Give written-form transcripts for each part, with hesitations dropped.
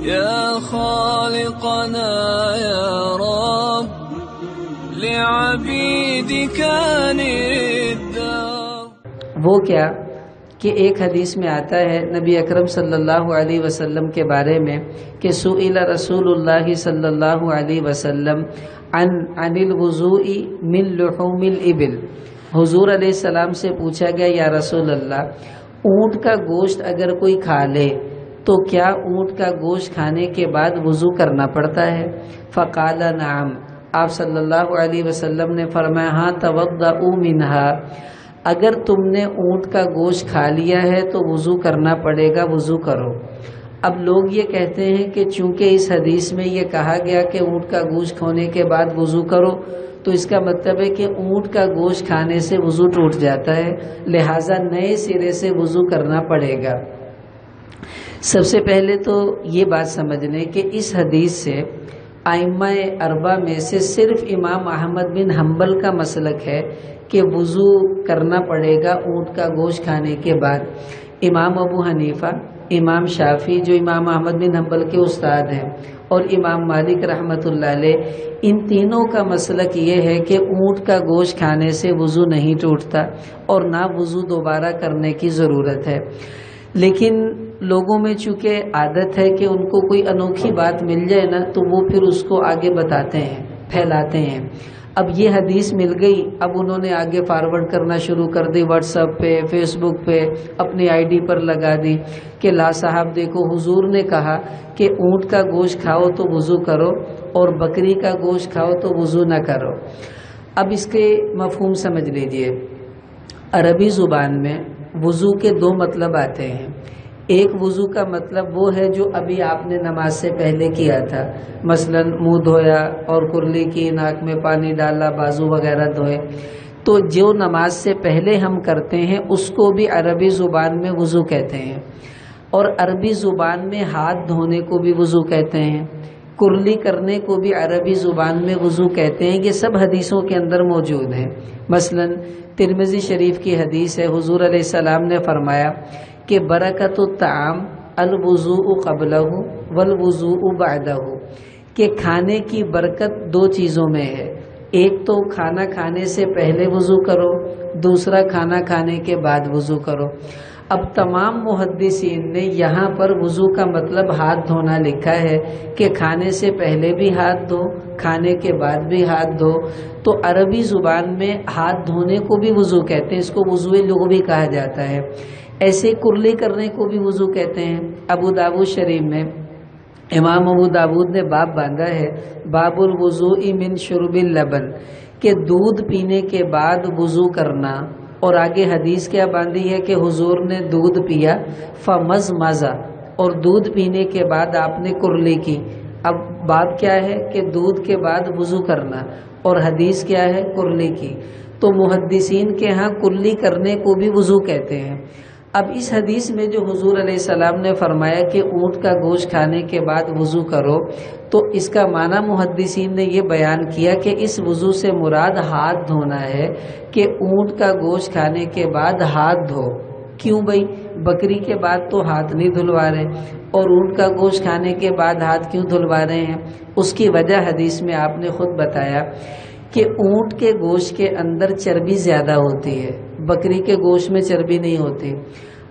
يا خالقنا يا رب لعبيدك الدار. وہ کیا کہ ایک حدیث میں آتا ہے نبی اکرم صلی اللہ علیہ وسلم کے بارے میں کہ سئل رسول اللہ صلی اللہ علیہ وسلم عن الوضوء من لحوم الابل. حضور علیہ السلام سے پوچھا گیا یا رسول اللہ اونٹ کا گوشت اگر کوئی کھا لے تو کیا اونٹ کا گوشت کھانے کے بعد وضو کرنا پڑتا ہے؟ فقال نعم. آپ صلی اللہ علیہ وسلم نے فرمایا ہاں توضؤوا منها. اگر تم نے اونٹ کا گوشت کھا لیا ہے تو وضو کرنا پڑے گا، وضو کرو. اب لوگ یہ کہتے ہیں کہ چونکہ اس حدیث میں یہ کہا گیا کہ اونٹ کا گوشت کھانے کے بعد وضو کرو تو اس کا مطلب ہے کہ اونٹ کا گوشت کھانے سے وضو ٹوٹ جاتا ہے، لہٰذا نئے سرے سے وضو کرنا پڑے گا. سب سے پہلے تو یہ بات سمجھ لیں کہ اس حدیث سے ائمہ اربعہ میں سے صرف امام احمد بن حنبل کا مسلک ہے کہ وضو کرنا پڑے گا اونٹ کا گوشت کھانے کے بعد. امام ابو حنیفہ، امام شافعی جو امام احمد بن حنبل کے استاد ہیں، اور امام مالک رحمۃ اللہ علیہ، ان تینوں کا مسلک یہ ہے کہ اونٹ کا گوشت کھانے سے وضو نہیں ٹوٹتا اور نہ وضو دوبارہ کرنے کی ضرورت ہے. لیکن لوگوں میں چونکہ عادت ہے کہ ان کو کوئی انوکھی بات مل جائے نا تو وہ پھر اس کو آگے بتاتے ہیں، پھیلاتے ہیں. اب یہ حدیث مل گئی، اب انہوں نے آگے فارورڈ کرنا شروع کر دی، واٹس ایپ پہ، فیس بک پہ، اپنی آئی ڈی پر لگا دی کہ لا صاحب دیکھو حضور نے کہا کہ اونٹ کا گوشت کھاؤ تو وضو کرو اور بکری کا گوشت کھاؤ تو وضو نہ کرو. اب اس کے مفہوم سمجھ لیجئے. عربی زبان میں وضو کے دو مطلب آتے ہیں. ایک وضو کا مطلب وہ ہے جو ابھی آپ نے نماز سے پہلے کیا تھا، مثلا منہ دھویا اور کرلی کی، ناک میں پانی ڈالا، بازو وغیرہ دھوئے. تو جو نماز سے پہلے ہم کرتے ہیں اس کو بھی عربی زبان میں وضو کہتے ہیں، اور عربی زبان میں ہاتھ دھونے کو بھی وضو کہتے ہیں، کرلی کرنے کو بھی عربی زبان میں وضو کہتے ہیں. یہ سب حدیثوں کے اندر موجود ہیں. مثلا ترمذی شریف کی حدیث ہے، حضور علیہ السلام نے فرمایا کہ برکت الطعام الوضوء قبلہ والوضوء بعدہ، کہ کھانے کی برکت دو چیزوں میں ہے. ایک تو کھانا کھانے سے پہلے وضو کرو، دوسرا کھانا کھانے کے بعد وضو کرو. اب تمام محدثین نے یہاں پر وضو کا مطلب ہاتھ دھونا لکھا ہے کہ کھانے سے پہلے بھی ہاتھ دھو، کھانے کے بعد بھی ہاتھ دھو. تو عربی زبان میں ہاتھ دھونے کو بھی وضو کہتے ہیں، اس کو وضو لغوی کہا جاتا ہے. ایسے کرلی کرنے کو بھی وضو کہتے ہیں. ابو داؤد شریف میں امام ابو داؤد نے باب باندھا ہے، باب الوضوء من شرب اللبن، کہ دودھ پینے کے بعد وضو کرنا. اور آگے حدیث کیا باندھی ہے کہ حضور نے دودھ پیا فمزمزہ، اور دودھ پینے کے بعد آپ نے کرلی کی. اب باب کیا ہے کہ دودھ کے بعد وضو کرنا، اور حدیث کیا ہے کرلی کی. تو محدثین کے ہاں کرلی کرنے کو بھی وضو کہتے ہیں. اب اس حدیث میں جو حضور علیہ السلام نے فرمایا کہ اونٹ کا گوشت کھانے کے بعد وضو کرو، تو اس کا معنی محدثین نے یہ بیان کیا کہ اس وضو سے مراد ہاتھ دھونا ہے، کہ اونٹ کا گوشت کھانے کے بعد ہاتھ دھو. کیوں بھائی؟ بکری کے بعد تو ہاتھ نہیں دھلوا رہے، اور اونٹ کا گوشت کھانے کے بعد ہاتھ کیوں دھلوا رہے ہیں؟ اس کی وجہ حدیث میں آپ نے خود بتایا کہ اونٹ کے گوشت کے اندر چربی زیادہ ہوتی ہے، بکری کے گوشت میں چربی نہیں ہوتی.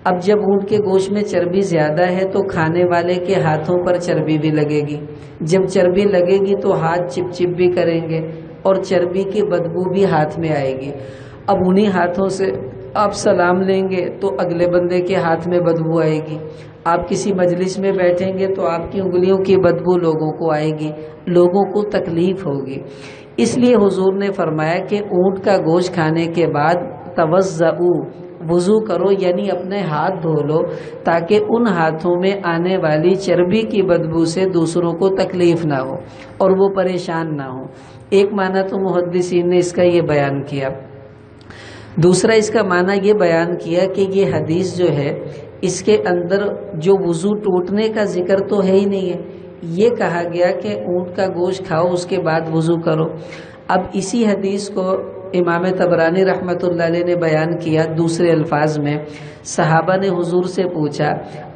اب جب اونٹ کے گوشت میں چربی زیادہ ہے تو کھانے والے کے ہاتھوں پر چربی بھی لگے گی. جب چربی لگے گی تو ہاتھ چپ چپ بھی کریں گے اور چربی کی بدبو بھی ہاتھ میں آئے گی. اب انہی ہاتھوں سے آپ سلام لیں گے تو اگلے بندے کے ہاتھ میں بدبو آئے گی. آپ کسی مجلس میں بیٹھیں گے تو آپ کی انگلیوں کی بدبو لوگوں کو آئے گی، لوگوں کو تکلیف ہوگی. اس لیے حضور نے فرمایا کہ اونٹ کا گوشت کھانے کے بعد توضؤ، وضو کرو، یعنی اپنے ہاتھ دھو لو تاکہ ان ہاتھوں میں آنے والی چربی کی بدبو سے دوسروں کو تکلیف نہ ہو اور وہ پریشان نہ ہو. ایک معنی تو محدثین نے اس کا یہ بیان کیا. دوسرا اس کا معنی یہ بیان کیا کہ یہ حدیث جو ہے اس کے اندر جو وضو ٹوٹنے کا ذکر تو ہے ہی نہیں ہے، یہ کہا گیا کہ اونٹ کا گوشت کھاؤ اس کے بعد وضو کرو. اب اسی حدیث کو امام طبرانی رحمۃ اللہ علیہ نے بیان کیا دوسرے الفاظ میں. صحابہ نے حضور سے پوچھا